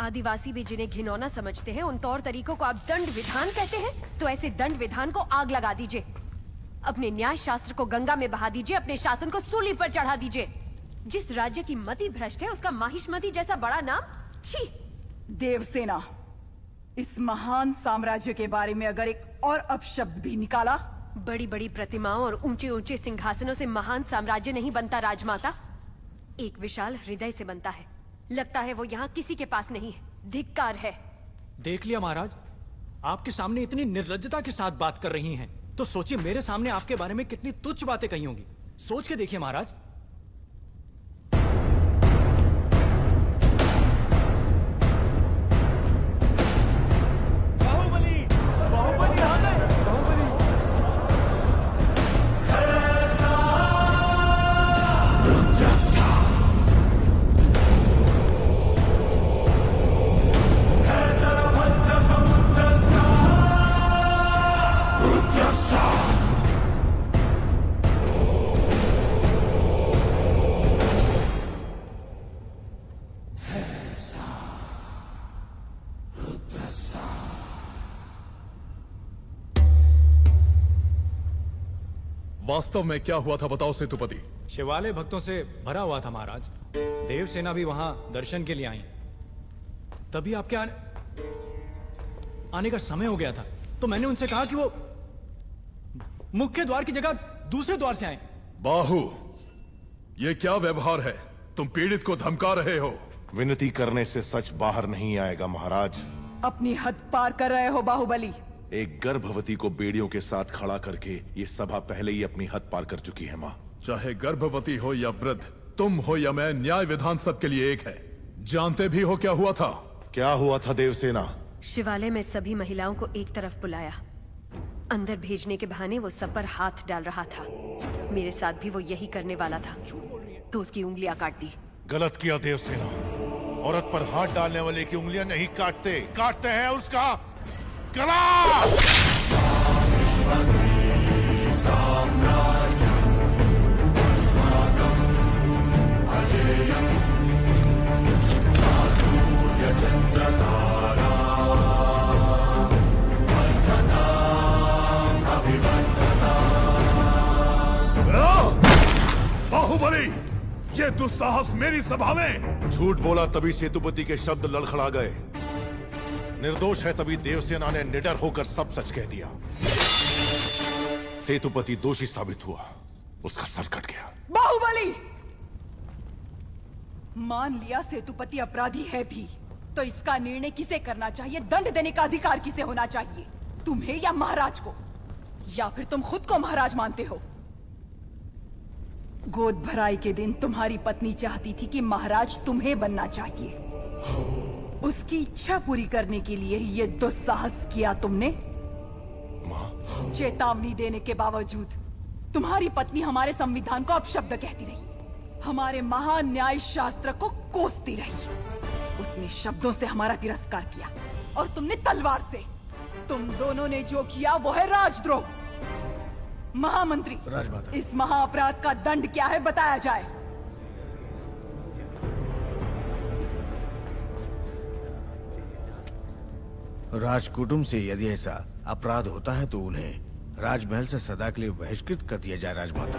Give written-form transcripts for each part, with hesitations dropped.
आदिवासी भी जिन्हें घिनौना समझते हैं, उन तौर तरीकों को आप दंड विधान कहते हैं? तो ऐसे दंड विधान को आग लगा दीजिए। अपने न्याय शास्त्र को गंगा में बहा दीजिए, अपने शासन को सूली पर चढ़ा दीजिए। जिस राज्य की मति भ्रष्ट है, उसका माहिष्मति जैसा बड़ा नाम, छी। देवसेना, इस महान साम्राज्य के बारे में अगर एक और अपशब्द भी निकाला। बड़ी बड़ी प्रतिमाओं और ऊंचे ऊंचे सिंहासनों से महान साम्राज्य नहीं बनता राजमाता, एक विशाल हृदय से बनता है। लगता है वो यहाँ किसी के पास नहीं है। धिक्कार है। देख लिया महाराज, आपके सामने इतनी निर्लज्जता के साथ बात कर रही हैं, तो सोचिए मेरे सामने आपके बारे में कितनी तुच्छ बातें कही होंगी। सोच के देखिए महाराज। बाहुबली, बाहुबली आ गए, बाहुबली। वास्तव में क्या हुआ था बताओ सेतुपति। शिवालय भक्तों से भरा हुआ था महाराज। देवसेना भी वहां दर्शन के लिए आई। तभी आपके आने का समय हो गया था, तो मैंने उनसे कहा कि वो मुख्य द्वार की जगह दूसरे द्वार से आए। बाहु, ये क्या व्यवहार है? तुम पीड़ित को धमका रहे हो। विनती करने से सच बाहर नहीं आएगा महाराज। अपनी हद पार कर रहे हो बाहुबली। एक गर्भवती को बेड़ियों के साथ खड़ा करके ये सभा पहले ही अपनी हद पार कर चुकी है माँ। चाहे गर्भवती हो या वृद्ध, तुम हो या मैं, न्याय विधान सबके लिए एक है। जानते भी हो क्या हुआ था? क्या हुआ था देवसेना? शिवालय में सभी महिलाओं को एक तरफ बुलाया। अंदर भेजने के बहाने वो सब पर हाथ डाल रहा था। मेरे साथ भी वो यही करने वाला था, तो उसकी उंगलियां काट दी। गलत किया देवसेना। औरत पर हाथ डालने वाले की उंगलियां नहीं काटते, काटते हैं उसका गला। बाहुबली, ये दुस्साहस मेरी सभा में! झूठ बोला तभी सेतुपति के शब्द लड़खड़ा गए। निर्दोष है तभी देवसेना ने निडर होकर सब सच कह दिया। सेतुपति दोषी साबित हुआ, उसका सर कट गया। बाहुबली, मान लिया सेतुपति अपराधी है भी, तो इसका निर्णय किसे करना चाहिए, दंड देने का अधिकार किसे होना चाहिए, तुम्हें या महाराज को? या फिर तुम खुद को महाराज मानते हो? गोद भराई के दिन तुम्हारी पत्नी चाहती थी कि महाराज तुम्हें बनना चाहिए। उसकी इच्छा पूरी करने के लिए ये दुस्साहस किया तुमने। माँ, चेतावनी देने के बावजूद तुम्हारी पत्नी हमारे संविधान को अपशब्द कहती रही, हमारे महान न्याय शास्त्र को कोसती रही। उसने शब्दों से हमारा तिरस्कार किया और तुमने तलवार से। तुम दोनों ने जो किया वो है राजद्रोह। महामंत्री, इस महाअपराध का दंड क्या है बताया जाए। राजकुटुंब से यदि ऐसा अपराध होता है तो उन्हें राजमहल से सदा के लिए बहिष्कृत कर दिया जाए राजमाता।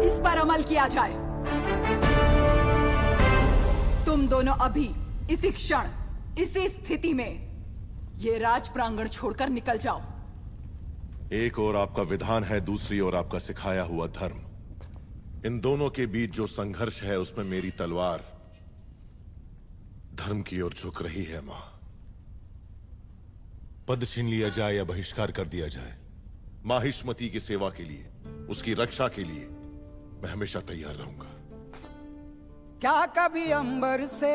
इस पर अमल किया जाए। तुम दोनों अभी, इसी क्षण, इसी स्थिति में ये राज प्रांगण छोड़कर निकल जाओ। एक ओर आपका विधान है, दूसरी ओर आपका सिखाया हुआ धर्म। इन दोनों के बीच जो संघर्ष है उसमें मेरी तलवार धर्म की ओर झुक रही है। मां, पद छीन लिया जाए या बहिष्कार कर दिया जाए, माहिष्मती की सेवा के लिए, उसकी रक्षा के लिए मैं हमेशा तैयार रहूंगा। क्या कभी अंबर से